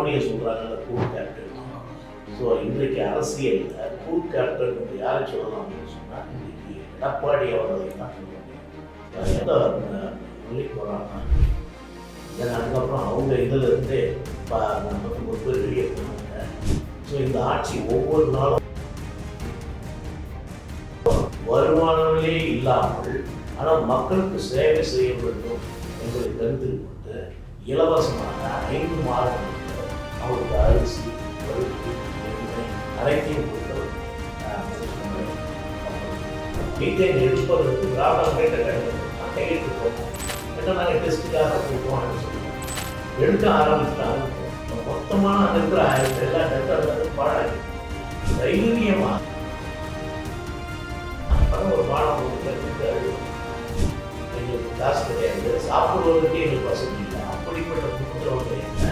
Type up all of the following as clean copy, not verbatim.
தோனியை சொல்கிறாங்கல்ல cool captain. So இன்றைக்கு அரசியலில் கூல் கேப்டன் யாரை சொல்லலாம் அப்படின்னு சொன்னால் இன்றைக்கி எடப்பாடி அவர்களை தான் சொல்ல முடியும். எந்த சொல்லிக்கு வராங்கன்னா அதுக்கப்புறம் அவங்க இதில் இருந்தே 49 பேர் வெளியே போனாங்க. ஸோ இந்த ஆட்சி ஒவ்வொரு நாளும் வருமானங்களே இல்லாமல் ஆனால் மக்களுக்கு சேவை செய்ய வேண்டும் என்பதை கருத்தில் கொண்டு இலவசமாக 5 மாதங்களுக்கு அவங்களுக்கு அரிசி பருப்பு எண்ணெய் அனைத்தையும் கொடுத்தவர். மீத்தேன் எடுப்பதற்கு திராவிட முன்னேற்ற கழகம் கையெழுத்து போட்டோம். ஏன்னா நாங்கள் டெஸ்ட்டுக்காக போட்டோம்னு சொல்லுவோம். எடுக்க ஆரம்பிச்சுட்டாங்க. மொத்தமான அந்த இருக்கிற எல்லா டெஸ்ட் பாடாது தைரியமாக ஒரு பாடம் எங்களுக்கு காசு கிடையாது, சாப்பிடுவதற்கே எங்களுக்கு வசதி இல்லை. அப்படிப்பட்ட புத்தகத்தை என்ன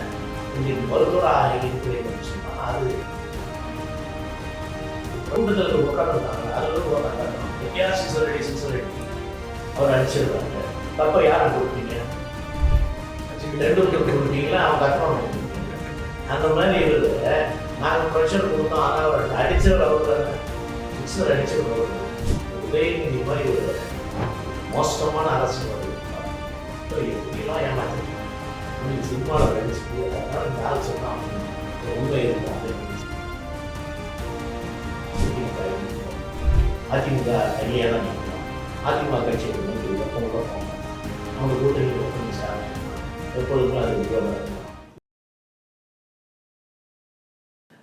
எங்களுக்கு மருத்துவராக இருக்கிறேன்னு சொன்னால் அது கூட்டத்தில் உட்காந்துருக்காங்க. அதில் உட்காந்துருக்காங்க சிசரடி அவர் அடிச்சிருக்காங்க. தப்ப யாரை கொடுப்பீங்க? 2 விக்கெட் கொடுப்பீங்களா? அவங்க கஷ்டம் அந்த மாதிரி இருக்குது. நாங்கள் ப்ரெஷர் கொடுத்தோம். ஆனால் அவர் அடித்தவர் அவர் சிக்ஸர் அடித்தவர் உதயநிதி மாதிரி ஒரு மோசமான அரசு எப்படிலாம் ஏமாற்றி உங்களுக்கு சினிமாவில் நடிச்சுட்டு அதனால யார் சொன்னாங்க உண்மை இருக்கும். அதிமுக தனியாக தான் நிற்கணும். அதிமுக கட்சியை வந்து ஒப்பந்தம் அவங்க கூட்டணி ஒப்பந்தம் சார் எப்பொழுதுமே அது விவாதம்.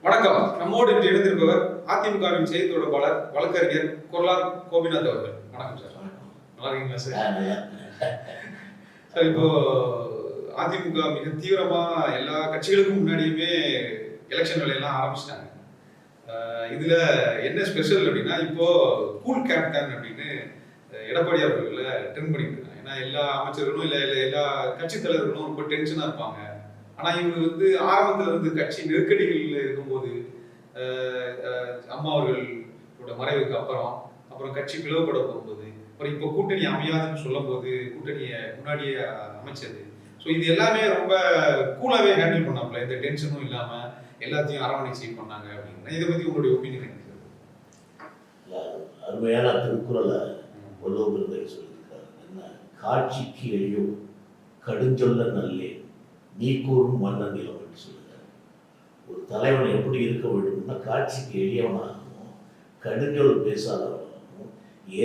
வணக்கம். நம்மோடு இன்று எழுந்திருப்பவர் அதிமுகவின் செய்தி தொடர்பாளர் வழக்கறிஞர் கொல்லார் கோபிநாத் அவர்கள். வணக்கம் சார். நல்லா இருக்கீங்களா சார்? சார், இப்போ அதிமுக மிக தீவிரமா எல்லா கட்சிகளுக்கும் முன்னாடியுமே எலெக்ஷன் வேலையெல்லாம் ஆரம்பிச்சிட்டாங்க. இதுல என்ன ஸ்பெஷல் அப்படின்னா இப்போ கூல் கேப்டன் அப்படின்னு எடப்பாடி அவர்களை ட்ரெண்ட் பண்ணிட்டு இருக்காங்க. ஏன்னா எல்லா அமைச்சர்களும் எல்லா கட்சி தலைவர்களும் ரொம்ப டென்ஷனா இருப்பாங்க. ஆனா இவங்க வந்து ஆரம்பத்துல இருந்து கட்சி நெருக்கடிகள் இருக்கும்போது அம்மா அவர்களோட மறைவுக்கு அப்புறம் கட்சி பிளவுபட போகும்போது அப்புறம் இப்போ கூட்டணி அமையாதுன்னு சொல்லும் போது கூட்டணியை முன்னாடியே அமைச்சது. ஸோ இது எல்லாமே ரொம்ப கூலாவே ஹேண்டில் பண்ணாப்புல, எந்த டென்ஷனும் இல்லாம எல்லாத்தையும் அரவணைச்சி பண்ணாங்க அப்படின்னு. இதை பத்தி உங்களுடைய ஒப்பீனியன் என்ன? அருமையான திருக்குறளை வள்ளுவர் சொல்லியிருக்காரு. என்ன காட்சிக்கு எளியோ கடுஞ்சொல்ல நல்லே நீ கூறும் மன்னன் நிலவன்னு சொல்லுறாரு. ஒரு தலைவன் எப்படி இருக்க வேண்டும்னா காட்சிக்கு எளியவனாகவும் கடுஞ்சொல் பேசாதவனாகவும்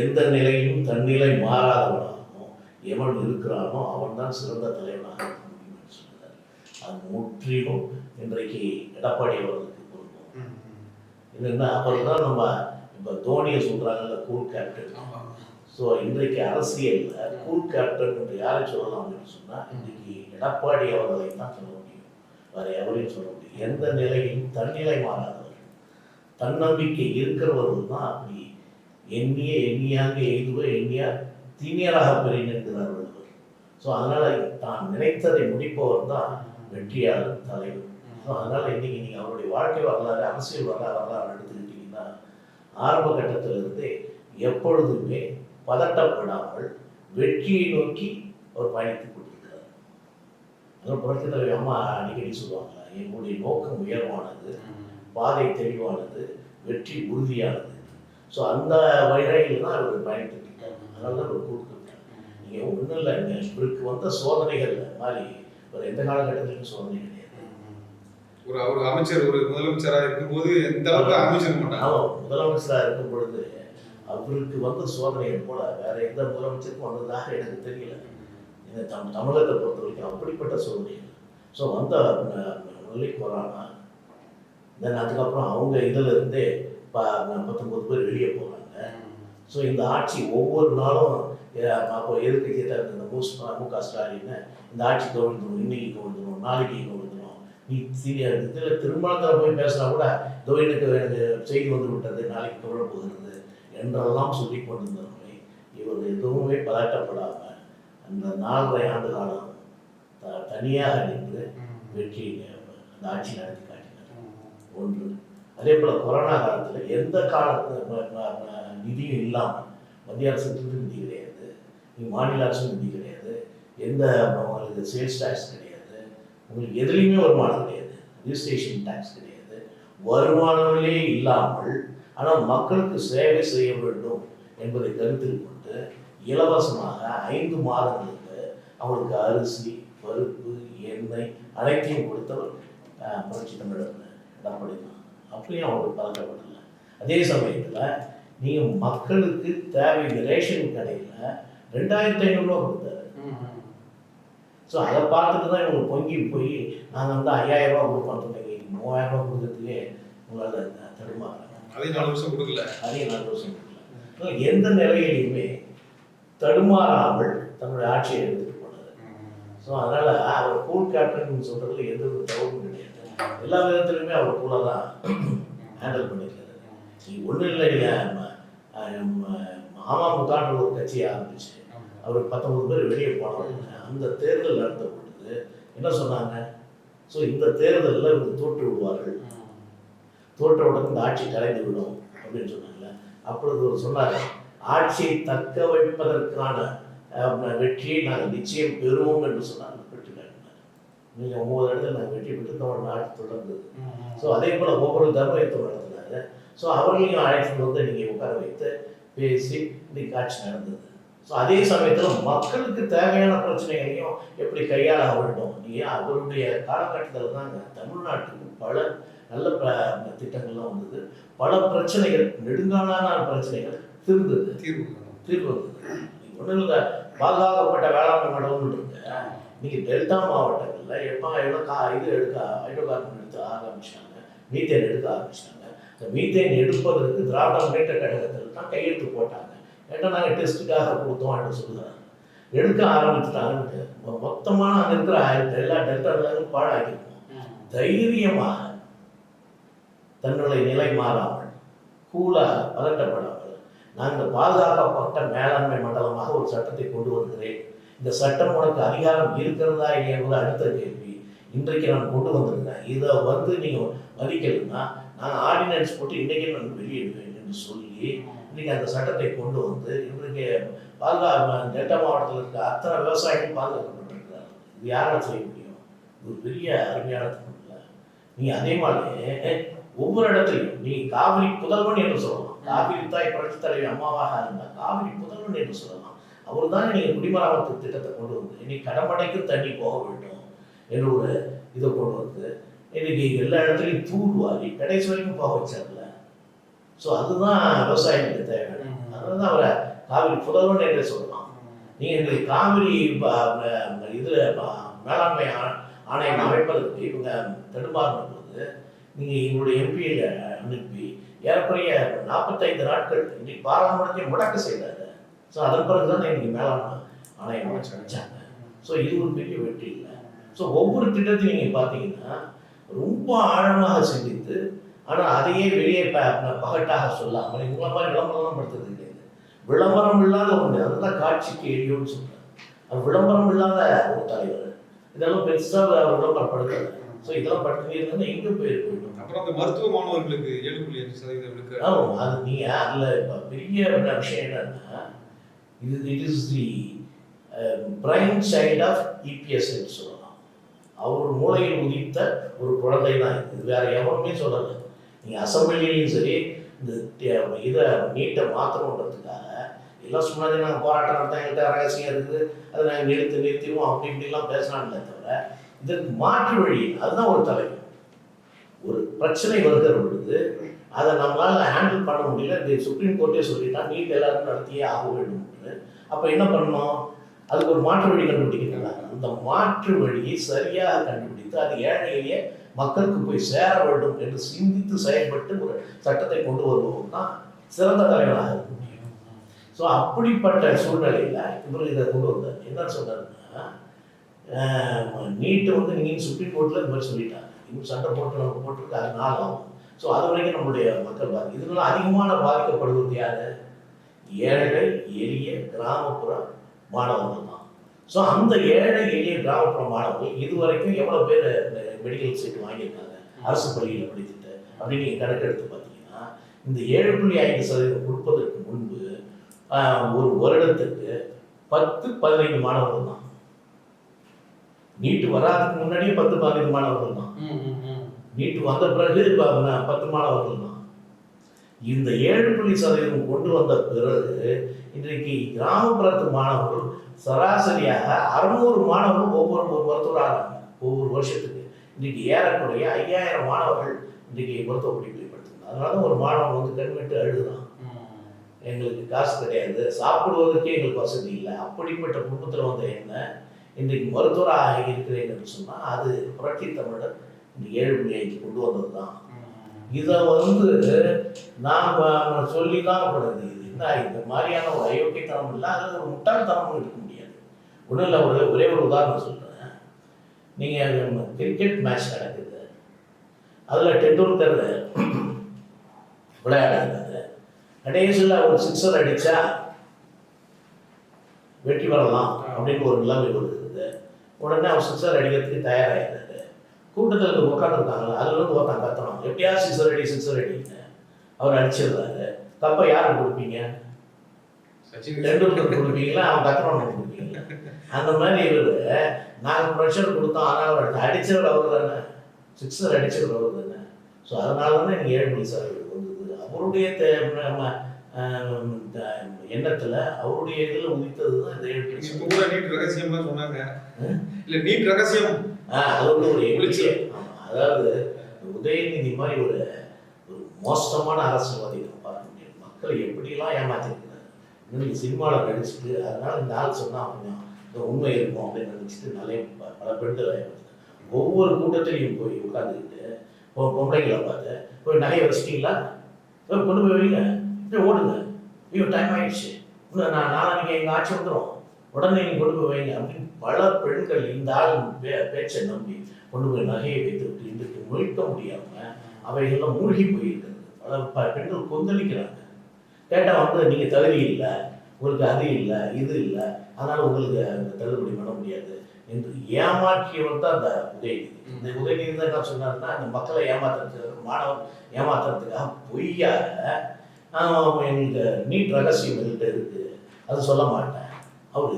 எந்த நிலையும் தன்னிலை மாறாதவனாகவும் எவன் இருக்கிறானோ அவன் தான் சிறந்த தலைவனாக இருக்க முடியும்னு சொல்லுறாரு. அது முற்றிலும் இன்றைக்கு எடப்பாடி அவர்களுக்கு பொருந்தும். என்னென்னா அப்புறம் தான் நம்ம இப்போ தோனியை சொல்கிறாங்கல்ல கூல் கேப்டன். ஸோ இன்றைக்கு அரசியலில் கூல் கேப்டன் என்று யாரை சொல்லலாம் அப்படின்னு சொன்னால் இன்றைக்கி எடப்பாடி அவர்களை தான் சொல்ல முடியும். வேறு எவரையும் சொல்ல முடியும். எந்த நிலையும் தன்னிலை மாறாதவர்கள், தன்னம்பிக்கை இருக்கிறவர்கள் தான் அப்படி எண்ணியாக எய்துவ எண்ணியா தீனியராக பெறினார் ஒருவர். ஸோ அதனால் தான் நினைத்ததை முடிப்பவர் தான் வெற்றியாளர் தலைவர். ஸோ அதனால் இன்றைக்கி நீங்கள் அவருடைய வாழ்க்கை வரலாறு அரசியல் வரலாறு எடுத்துக்கிட்டிங்கன்னா ஆரம்ப கட்டத்திலிருந்தே எப்பொழுதுமே பதட்டப்படாமல் வெற்றியை நோக்கி அவர் பயணித்துக் கொண்டிருக்கிறார். அதனால் புரட்சித் தலைவர் அம்மா அடிக்கடி சொல்லுவாங்க, என்னுடைய நோக்கம் உயர்வானது, பாதை தெளிவானது, வெற்றி உறுதியானது. ஸோ அந்த வகையில் தான் அவர் பயணித்துட்டு இருக்கார். அதனால தான் அவர் கூப்பிட்டுருக்கார். நீங்கள் ஒன்றும் இல்லை, இவருக்கு வந்த சோதனைகள் மாதிரி ஒரு எந்த காலகட்டத்திலும் சோதனை கிடையாது. ஒரு அமைச்சர் ஒரு முதலமைச்சராக இருக்கும்போது எந்த அளவுக்கு அமைச்சர் மாட்டாங்க. முதலமைச்சராக இருக்கும் பொழுது அவருக்கு வந்த சோதனைகள் போல வேற எந்த முதலமைச்சருக்கும் வந்ததாக எனக்கு தெரியல. இந்த தமிழகத்தை பொறுத்த வரைக்கும் அப்படிப்பட்ட சோதனைகள். ஸோ வந்த முதலே கொரோனா, தென் அதுக்கப்புறம் அவங்க இதில் இருந்தே 19 பேர் வெளியே போகிறாங்க. ஸோ இந்த ஆட்சி ஒவ்வொரு நாளும் அப்போ எதிர்கட்சியை இந்த மு.க. ஸ்டாலின் இந்த ஆட்சி கவிழ்ந்துடும், இன்னைக்கு கவிழ்ந்துடும், நாளைக்கு கவிழ்ந்துடும், நீ இதில் திருமணத்தில் போய் பேசினா கூட எனக்கு செய்தி வந்து விட்டது, நாளைக்கு கவிழ போகிறது என்றெல்லாம் சொல்லி கொண்டிருந்தவர்களை இவர் எதுவுமே பதட்டப்படாமல் அந்த 4.5 ஆண்டு காலம் தனியாக நின்று வெற்றி அந்த ஆட்சி நடத்தி காட்டினார். ஒன்று. அதே போல் கொரோனா காலத்தில் எந்த நிதியும் இல்லாமல் மத்திய அரசுக்கு நிதி கிடையாது, மாநில அரசு நிதி கிடையாது, எந்த உங்களுக்கு சேல்ஸ் டேக்ஸ் கிடையாது, உங்களுக்கு எதுலேயுமே வருமானம் கிடையாது. ரிஜிஸ்ட்ரேஷன் டேக்ஸ் கிடையாது, வருமானங்களே இல்லாமல் ஆனால் மக்களுக்கு சேவை செய்ய வேண்டும் என்பதை கருத்தில் கொண்டு இலவசமாக 5 மாதங்களுக்கு அவங்களுக்கு அரிசி, பருப்பு, எண்ணெய் அனைத்தையும் கொடுத்தவர் புரட்சி தமிழர் எடப்பாடி தான். அப்படியும் அவங்களுக்கு பழக்கப்படலை. அதே சமயத்தில் நீங்கள் மக்களுக்கு தேவை ரேஷன் கடையில் 2500 ரூபா கொடுத்தாரு. ஸோ அதை பார்த்துட்டு தான் இவங்க பொங்கி போய் நாங்கள் வந்து 5000 ரூபா கொடுப்போம், 3000 ரூபா கொடுக்கறதுக்கே உங்களால் தடுமாறுறாங்க. அதே 4 வருஷம் கொடுக்கல. எந்த நிலையிலையுமே தடுமாறாமல் தன்னுடைய ஆட்சியை எடுத்துட்டு போனது. ஸோ அதனால அவர் கூல் கேப்டன் சொல்றதுல எந்த ஒரு தவறும் கிடையாது. எல்லா விதத்திலுமே அவர் கூட தான் ஹேண்டில் பண்ணியிருக்காரு. ஒன்றும் இல்லை, அமமுகன்ற ஒரு கட்சியை ஆரம்பிச்சு அவர் 19 பேர் வெளியே போனாங்க. அந்த தேர்தல் நடந்த பொழுது என்ன சொன்னாங்க? ஸோ இந்த தேர்தலில் இவங்க தோற்று விடுவார்கள், தோற்றவுடன் இந்த ஆட்சி கலைந்து விடும் அப்படின்னு சொன்னாங்கல்ல. அப்பொழுது ஒரு சொன்னார், ஆட்சியை தக்க வைப்பதற்கான வெற்றியை நாங்கள் நிச்சயம் பெறுவோம் என்று சொன்னாங்க. பெற்று காட்டினார். நீங்கள் 9 இடத்துல நாங்கள் வெற்றி பெற்று நம்ம நாடு தொடர்ந்தது. ஸோ அதே போல் ஒவ்வொரு தர்மயத்தை நடத்தினாங்க. ஸோ அவர்களையும் அழைத்து வந்து நீங்கள் உட்கார வைத்து பேசி இன்னைக்கு ஆட்சி நடந்தது. ஸோ அதே சமயத்தில் மக்களுக்கு தேவையான பிரச்சனைகளையும் எப்படி கையாள வேண்டும். நீங்கள் அவருடைய காலகட்டத்தில் தாங்க தமிழ்நாட்டுக்கு பல நல்ல திட்டங்கள்லாம் வந்தது. பல பிரச்சனைகள், நெடுங்காலான பிரச்சனைகள் தீர்வு வந்தது. ஒன்றும் இல்லை, பாதுகாக்கப்பட்ட வேளாண்மை மண்டலங்கள் இருக்கு. நீங்கள் டெல்டா மாவட்டங்களில் எப்போ இது எடுக்க ஹைட்ரோகார்பன் எடுத்து ஆரம்பிச்சிட்டாங்க, மீத்தேன் எடுக்க ஆரம்பிச்சிட்டாங்க. இந்த மீத்தேன் எடுப்பதற்கு திராவிட முன்னேற்ற கழகத்தில் தான் கையெழுத்து போட்டாங்க. ஏன்னா நாங்கள் டெஸ்ட்டுக்காக கொடுத்தோம் அப்படின்னு சொல்லுறாங்க. எடுக்க ஆரம்பிச்சுட்டாங்கன்ட்டு மொத்தமான அங்கே இருக்கிற எல்லா டெல்டாவும் பாழாக்கிருக்கோம். தைரியமாக தன்னுடைய நிலை மாறாமல், கூலாக பதட்டப்படாமல், நாங்கள் பாதுகாக்கப்பட்ட மேலாண்மை மண்டலமாக ஒரு சட்டத்தை கொண்டு வருகிறேன். இந்த சட்டம் உனக்கு அதிகாரம் இருக்கிறதா இல்லையா என்பது அடுத்த கேள்வி. இன்றைக்கு நான் கொண்டு வந்திருக்கேன். இதை வந்து நீங்கள் மதிக்கலைன்னா நான் ஆர்டினன்ஸ் போட்டு இன்றைக்கே நான் வெளியிடுவேன் என்று சொல்லி இன்றைக்கி அந்த சட்டத்தை கொண்டு வந்து இன்றைக்கு டெல்டா மாவட்டத்தில் இருக்க அத்தனை விவசாயிகள் பாதுகாக்கப்பட்டிருக்கிறார். இது யாரால் செய்ய முடியும்? ஒரு பெரிய அருமையான திட்டம் இல்லை. நீங்கள் அதே மாதிரி ஒவ்வொரு இடத்துலையும் நீ காவிரி புதல்வன் என்று சொல்லலாம். காவிரி தாய் புரட்சி தலைவி அம்மாவாக இருந்தால் காவிரி புதல்வன் என்று சொல்லலாம். அவர் தான் நீங்கள் குடிமராமத்து திட்டத்தை கொண்டு வந்து இன்னைக்கு கடமடைக்கு தண்ணி போக வேண்டும் என்று ஒரு இதை கொண்டு வந்து இன்னைக்கு எல்லா இடத்துலையும் தூர்வாரி கடைசி வரைக்கும் போக வச்சார்ல. ஸோ அதுதான் விவசாயிகளுக்கு தேவை. அதனால தான் அவரை காவிரி புதல்வன் என்றே சொல்லலாம். நீங்கள் இந்த காவிரி இதில் மேலாண்மை ஆணையம் அமைப்பதற்கு இவங்க தடுமாறும் போது நீங்கள் எங்களுடைய எம்பியில் அனுப்பி ஏறக்குறைய 45 நாட்கள் இன்னைக்கு பாராளுமன்றத்தை முடக்க செய்தார். ஸோ அதன் பிறகு தான் இன்னைக்கு மேலாண்மை ஆணையம் வச்சாங்க. ஸோ இது ஒரு பெரிய வெற்றி இல்லை. ஸோ ஒவ்வொரு திட்டத்தையும் நீங்கள் பார்த்தீங்கன்னா ரொம்ப ஆழமாக சிந்தித்து, ஆனால் அதையே வெளியே பகட்டாக சொல்லாமல் இவங்கள மாதிரி விளம்பரம் படுத்துறது கிடையாது. விளம்பரம் இல்லாத ஒன்று, அதுதான் காட்சிக்கு எளியோன்னு சொல்கிறேன். அது விளம்பரம் இல்லாத ஒரு தலைவர். இதெல்லாம் பெருசாக விளம்பரப்படுத்தலை. ஸோ இதெல்லாம் படுத்தினீங்கன்னா எங்கே போயிடும். அப்புறம் அந்த மருத்துவ மாணவர்களுக்கு 7.5% ஆமாம், அது நீங்கள் அதில் இப்போ பெரிய விஷயம் என்னன்னா, it is the brain child of EPS என்று சொல்லலாம். அவர் மூளையில் உதித்த ஒரு குழந்தை தான் இது. வேறு எவருமே சொல்லலை. நீங்கள் அசம்பிளிலையும் சரி இந்த இதை நீட்டை மாற்றணுன்றதுக்காக எல்லாம் சொன்னதே நாங்கள் போராட்டம் நடத்த எங்கள்கிட்ட ரகசியம் இருக்குது, அதை நாங்கள் நிறுத்திடுவோம் அப்படி இப்படிலாம் பேசினாங்களே தவிர இதற்கு மாற்று வழி. அதுதான் ஒரு தலைவர். ஒரு பிரச்சனை வருகிற பொழுது அதை நம்மளால் ஹேண்டில் பண்ண முடியல. இந்த சுப்ரீம் கோர்ட்டே சொல்லிட்டா நீட் எல்லாருக்கும் நடத்தியே ஆக வேண்டும். அப்போ என்ன பண்ணணும்? அதுக்கு ஒரு மாற்று வழி கண்டுபிடிக்கிறாங்க. அந்த மாற்று வழியை சரியாக கண்டுபிடித்து அது ஏழை எளிய மக்களுக்கு போய் சேர வேண்டும் என்று சிந்தித்து செயல்பட்டு ஒரு சட்டத்தை கொண்டு வருவோம் தான் சிறந்த தலைவராக இருக்க முடியும். ஸோ அப்படிப்பட்ட சூழ்நிலையில் இவர் இதை கொண்டு வந்தார். என்ன சொன்னாருன்னா, நீட்டை வந்து நீங்கள் சுப்ரீம் கோர்ட்டில் இந்த மாதிரி சொல்லிட்டாங்க, இன்னும் சட்டை போட்டு நம்ம போட்டிருக்கு, அது 4 ஆகும். ஸோ அது வரைக்கும் நம்முடைய மக்கள் இதனால அதிகமான பாதிக்கப்படுவது யார்? ஏழை எளிய கிராமப்புற மாணவர்கள் தான். ஸோ அந்த ஏழை எளிய கிராமப்புற மாணவர்கள் இதுவரைக்கும் எவ்வளோ பேர் மெடிக்கல் சீட் வாங்கியிருக்காங்க அரசு பள்ளியில் படித்துட்டு அப்படின்னு நீங்கள் கணக்கெடுத்து பார்த்தீங்கன்னா, இந்த 7.5% கொடுப்பதற்கு முன்பு ஒரு வருடத்துக்கு 10-15 மாணவர்கள் தான். நீட்டு வராதுக்கு முன்னாடியே 10-15 மாணவர்கள் தான். நீட்டு வந்த பிறகு 10 மாணவர்கள் தான். இந்த 7% கொண்டு வந்த பிறகு இன்றைக்கு கிராமப்புறத்து மாணவர்கள் சராசரியாக 600 மாணவர்கள் ஒவ்வொரு மருத்துவராக ஒவ்வொரு வருஷத்துக்கு இன்றைக்கு ஏறக்குறைய 5000 மாணவர்கள் இன்றைக்கு மருத்துவ படிப்பில் படித்துருந்தாங்க. அதனால தான் ஒரு மாணவன் வந்து கண்விட்டு அழுதுதான், எங்களுக்கு காசு கிடையாது, சாப்பிடுவதற்கே எங்களுக்கு வசதி இல்லை, அப்படிப்பட்ட குடும்பத்தில் வந்த என்ன இன்றைக்கு மருத்துவராக இருக்கிறேன் என்று சொன்னால் அது புரட்சி தமிழர் இந்த 7.5 கொண்டு வந்தது தான். இதை வந்து நாம் சொல்லி தான் படுது. இது என்ன இந்த மாதிரியான ஒரு அயோக்கியத்தனம் இல்லை, அதில் ஒரு முட்டாள்தனமும் இருக்க முடியாது. ஒன்றும் இல்லை, ஒரே ஒரு உதாரணம் சொல்கிறேன். நீங்கள் கிரிக்கெட் மேட்ச் நடக்குது, அதில் டெண்டுல்கர் விளையாடுறாரு, கடைசியில் ஒரு 6 அடித்தா வெற்றி வரலாம் அப்படின்னு ஒரு நிலைமை கொடுக்குது. உடனே அவர் 6 அடிக்கிறதுக்கு தயாராகிடுறாரு. கூட்டத்தில் உட்காந்துருக்காங்க, அதுல இருந்து ஒருத்தன் கத்தணும், எப்படியா 6 அடின்னு அவர் அடிச்சிடுறாரு. தப்ப யாருக்கு கொடுப்பீங்க? டெண்டுல்கர் கொடுப்பீங்களா, அவன் கத்தணும் கொடுப்பீங்களா? அந்த மாதிரி இவர் நாங்கள் ப்ரெஷர் கொடுத்தோம், ஆனால் அவர் அடிச்சவர் அவர் தானே, 6 அடிச்சவர் அவர் தானே. ஸோ அதனால தானே நீங்கள் 7% வந்தது. அவருடைய எண்ணத்தில் அவருடைய இதில் உதித்தது தான் இந்த 7%. இப்போ கூட நீட் ரகசியம்லாம் சொன்னாங்க, இல்லை நீட் ரகசியம் அது வந்து ஒரு எழுச்சி. அதாவது உதயநிதி மாதிரி ஒரு மோசமான அரசியல்வாதி நம்ம பார்க்க முடியாது. மக்களை எப்படிலாம் ஏமாத்திருக்கிறார். இன்னும் சினிமாவில் நடிச்சுட்டு அதனால இந்த ஆள் சொன்னால் கொஞ்சம் உண்மை இருக்கும் அப்படின்னு நினச்சிட்டு நிறைய பல பெண்கள் ஏமாத்திருக்காங்க. ஒவ்வொரு கூட்டத்திலையும் போய் உட்காந்துக்கிட்டு பொம்பளைங்களை பார்த்து போய் நகையை வச்சிட்டிங்களா, போய் கொண்டு போய் வைங்க, இப்படி ஓடுங்க, ஐயோ டைம் ஆயிடுச்சு, இன்னும் நாளைக்கு எங்கள் ஆட்சி வந்துடும், உடனே நீங்கள் கொண்டு போய் வைங்க அப்படின்னு பல பெண்கள் இந்த ஆள் பேச்சை நம்பி கொண்டு போய் நகையை வைத்து விட்டு இன்றைக்கு முழிக்க முடியாமல் அவைகள்லாம் மூழ்கி போயிருக்கிறது. பல பெண்கள் கொந்தளிக்கிறாங்க. கேட்டால் வந்து நீங்கள் தகுதி இல்லை, உங்களுக்கு அது இல்லை, இது இல்லை, அதனால் உங்களுக்கு அந்த தள்ளுபடி பண்ண முடியாது என்று ஏமாற்றியவர் தான் அந்த உதயநிதி. இந்த உதயநிதி தான் என்ன சொன்னார்னா, அந்த மக்களை ஏமாத்துறதுக்கு, மாணவர் ஏமாத்துறதுக்காக பொய்யாக எங்களுக்கு நீட் ரகசியம் எங்கள்கிட்ட இருக்குது, அது சொல்ல மாட்டேன். அவர்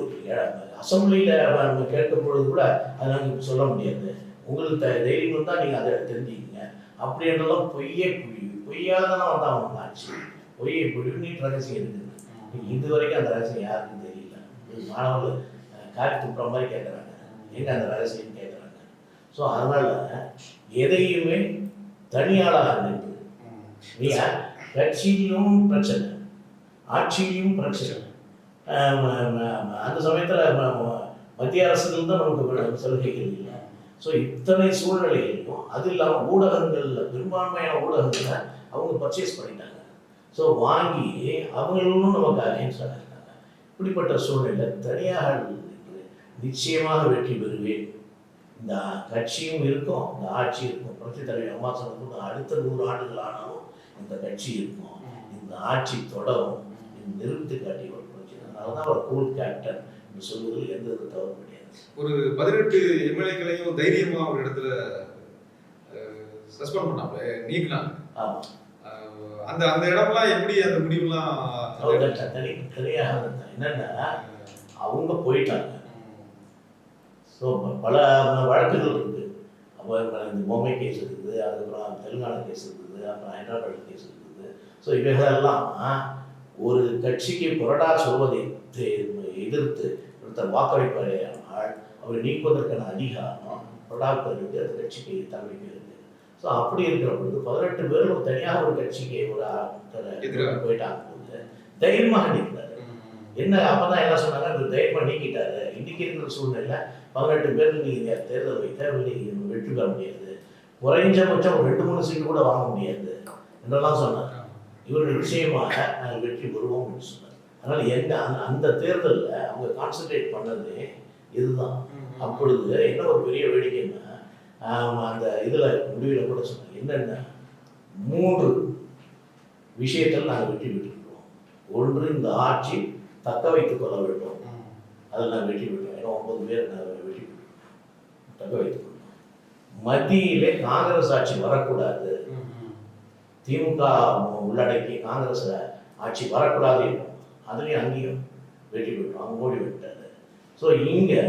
அசம்பிளியில் கேட்கும் பொழுது கூட அதை நாங்கள் சொல்ல முடியாது, உங்களுக்கு தைரியம் இருந்தால் நீங்கள் அதை தெரிஞ்சுக்கிங்க அப்படின்றதெல்லாம் பொய்யாக தானே வந்தால் அவங்க ஆச்சு. பொய்யை நீட் ரகசியம் இருக்குது. இது வரைக்கும் அந்த ரகசியம் யாருக்கும் தெரியல. மாணவர்கள் காரி துப்புற மாதிரி கேட்குறாங்க, எங்கே அந்த ரகசியம் கேட்குறாங்க. ஸோ அதனால் எதையுமே தனியாளாக நின்று நீங்கள் கட்சியிலும் பிரச்சனை, ஆட்சியிலும் பிரச்சனை. அந்த சமயத்தில் மத்திய அரசுகள் தான் நமக்கு சலுகைகள் இல்லை. ஸோ இத்தனை சூழ்நிலைகளும் அது இல்லாமல் ஊடகங்களில் பெரும்பான்மையான ஊடகங்களை அவங்க பர்ச்சேஸ் பண்ணிட்டாங்க. ஸோ வாங்கி அவங்களும் நமக்கு அகைன்ஸ்டாக இருக்காங்க. இப்படிப்பட்ட சூழ்நிலை தனியாக நிச்சயமாக வெற்றி பெறுவேன். இந்த கட்சியும் இருக்கும், இந்த ஆட்சி இருக்கும். புரட்சி தலைவர் அம்மா சொன்னது அடுத்த 100 ஆண்டுகள் ஆனாலும் இந்த கட்சி இருக்கும், இந்த ஆட்சி தொடரும், நிறுத்தி காட்டி ஒரு புரட்சி. அதனால தான் அவர் கூல் கேப்டன் என்று சொல்வதில் எந்த இது தவறு கிடையாது. ஒரு 18 எம்எல்ஏக்களையும் தைரியமா ஒரு இடத்துல சஸ்பெண்ட் பண்ணாங்க, நீக்கினாங்க. அந்த அந்த இடம்லாம் எப்படி அந்த முடிவுலாம் தெரியாது. என்னன்னா அவங்க போயிட்டாங்க. ஸோ பல வழக்குகள் இருக்குது. அப்போ இந்த பொம்மை கேஸ் இருக்குது, அதுக்கப்புறம் தெலுங்கானா கேஸ் இருக்குது, அப்புறம் ஹைதராபாத் கேஸ் இருக்குது. ஸோ இவைகளெல்லாம் ஒரு கட்சிக்கு புரடா சொல்வதை எதிர்த்து ஒருத்தர் வாக்களிப்பார் ஆள் அவரை நீக்குவதற்கான அதிகாரம் புரடாவுக்கு இருக்குது, அந்த கட்சிக்கு தலைமைக்கு இருக்குது. ஸோ அப்படி இருக்கிற பொழுது 18 பேரும் தனியாக ஒரு கட்சிக்கு ஒரு போயிட்டாங்க போது தைரியமாக நீக்கிட்டாரு. என்ன அப்பதான் என்ன சொன்னாங்க, இந்த தைரியமாக நீக்கிட்டாரு. இன்னைக்கு இருக்கிற சூழ்நிலை 18 பேருக்கு நீங்கள் தேர்தல் வைத்த நீங்கள் வெற்றி பெற முடியாது, குறைஞ்சபட்சம் 2-3 சீட்டு கூட வாங்க முடியாது என்றெல்லாம் சொன்னார். இவர்கள் நிச்சயமாக நாங்கள் வெற்றி பெறுவோம் அப்படின்னு சொன்னார். அதனால் எங்க அந்த தேர்தலில் அவங்க கான்சன்ட்ரேட் பண்ணது இதுதான். அப்பொழுது என்ன ஒரு பெரிய வேடிக்கைன்னா, அந்த இதில் முடிவில் கூட சொன்னாங்க, என்னென்ன 3 விஷயத்தில் நாங்கள் வெற்றி பெற்றிருக்கிறோம். ஒன்று, இந்த ஆட்சி தக்க வைத்துக் கொள்ள வேண்டும், அதில் நாங்கள் வெற்றி பெற்றோம். ஏன்னா 9 பேர் நாங்கள் வெற்றி பெற்றோம், தக்க வைத்துக் கொள்ளணும். மத்தியிலே காங்கிரஸ் ஆட்சி வரக்கூடாது, திமுக உள்ளடக்கி காங்கிரஸ் ஆட்சி வரக்கூடாது என்றோம். அதுலேயும் அங்கேயும் வெற்றி பெற்றோம், அவங்க ஓடி விட்டார். ஸோ இங்கே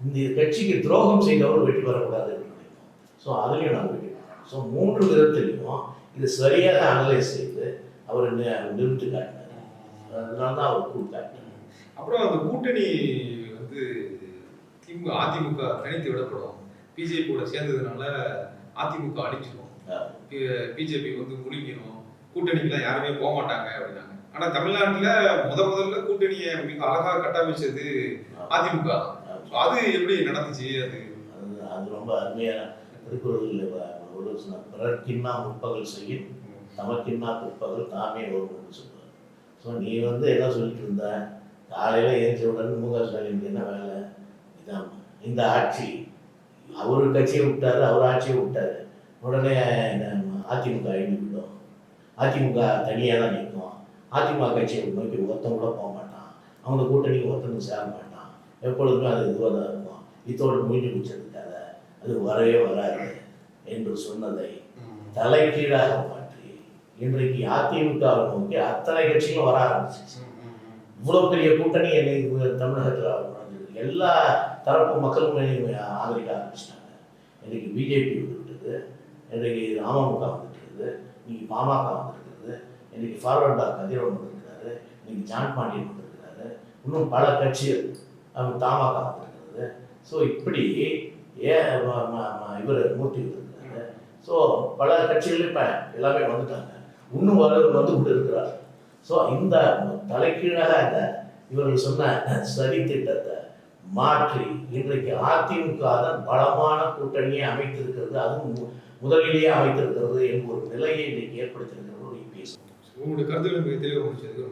இந்த கட்சிக்கு துரோகம் செய்தவர் வெற்றி பெறக்கூடாது என்று நினைப்போம். ஸோ அதுலேயும் நாங்கள் வெற்றி பெற்றோம். ஸோ 3 விதத்திலையும் இது சரியாக அனலைஸ் செய்து அவர் நிறுத்தி காட்டினார். அதனால தான் அவர் கூப்பிட்டாங்க. அப்புறம் அந்த கூட்டணி வந்து அதிமுக தனித்து விடப்படும், பிஜேபியோட சேர்ந்ததுனால அதிமுக அழிச்சிடும், பிஜேபி வந்து முழுங்கிடும், கூட்டணிக்கெல்லாம் யாருமே போக மாட்டாங்க அப்படின்னாங்க. ஆனா தமிழ்நாட்டுல முதல்ல கூட்டணியை மிக அழகா கட்டமைச்சது அதிமுக. அது எப்படி நடந்துச்சு? அது ரொம்ப அருமையான திருக்குறள் பிறர்க்கின்னா முற்பகல் செய்யும், தமக்கின்னா பிற்பகல் தாமே வரும்னு சொல்லுவார். ஸோ நீ வந்து என்ன சொல்லிட்டு இருந்த, காலையில் ஏறிச்ச உடனே முக ஸ்டாலின் என்ன வேலை, இதான் இந்த ஆட்சி, அவர் கட்சியை விட்டாரு, அவர் ஆட்சியை விட்டாரு, உடனே அதிமுக அழிந்து விடும், அதிமுக தனியாக தான் நிற்கும், அதிமுக கட்சியை நோக்கி ஒருத்தன் கூட போக மாட்டான், அவங்க கூட்டணிக்கு ஒருத்தனுக்கு சேர மாட்டான், எப்பொழுதுமே அது இதுவாக தான் இருக்கும், இதோடு முடிஞ்சு பிடிச்சதுக்காக அது வரவே வராது என்று சொன்னதை தலைகீழாக மாற்றி இன்றைக்கு அதிமுகவை நோக்கி அத்தனை கட்சிகளும் வர ஆரம்பிச்சிச்சு. இவ்வளோ பெரிய கூட்டணி என்னைக்கு தமிழகத்தில் எல்லா தரப்பு மக்களும் ஆதரிக்க ஆரம்பிச்சிட்டாங்க. இன்றைக்கு பிஜேபி வந்துருக்குது, இன்றைக்கு அமமுக வந்துருக்குது, இன்னைக்கு பாமக வந்துருக்குது, இன்றைக்கி ஃபார்வர்ட் டாக் கதிரவன் வந்திருக்கிறாரு, இன்னைக்கு ஜான் பாண்டியன் வந்திருக்கிறாரு, இன்னும் பல கட்சிகள் தமாக வந்திருக்கிறது. ஸோ இப்படி இவர் மூர்த்தி வந்திருக்கிறாரு. ஸோ பல கட்சிகள் இப்போ எல்லாமே வந்துட்டாங்க, இன்னும் வந்து கொண்டு இருக்கிறார். ஸோ இந்த தலைகீழாக அந்த இவர்கள் சொன்ன சரி திட்டத்தை மாற்றி இன்றைக்கு அதிமுக தான் பலமான கூட்டணியை அமைத்திருக்கிறது, அதுவும் முதலிலேயே அமைத்திருக்கிறது என்ற ஒரு நிலையை இன்றைக்கு ஏற்படுத்தியிருக்கிறது. உங்களுடைய கருத்துக்களை மிக தெளிவாக முடிச்சதுக்கு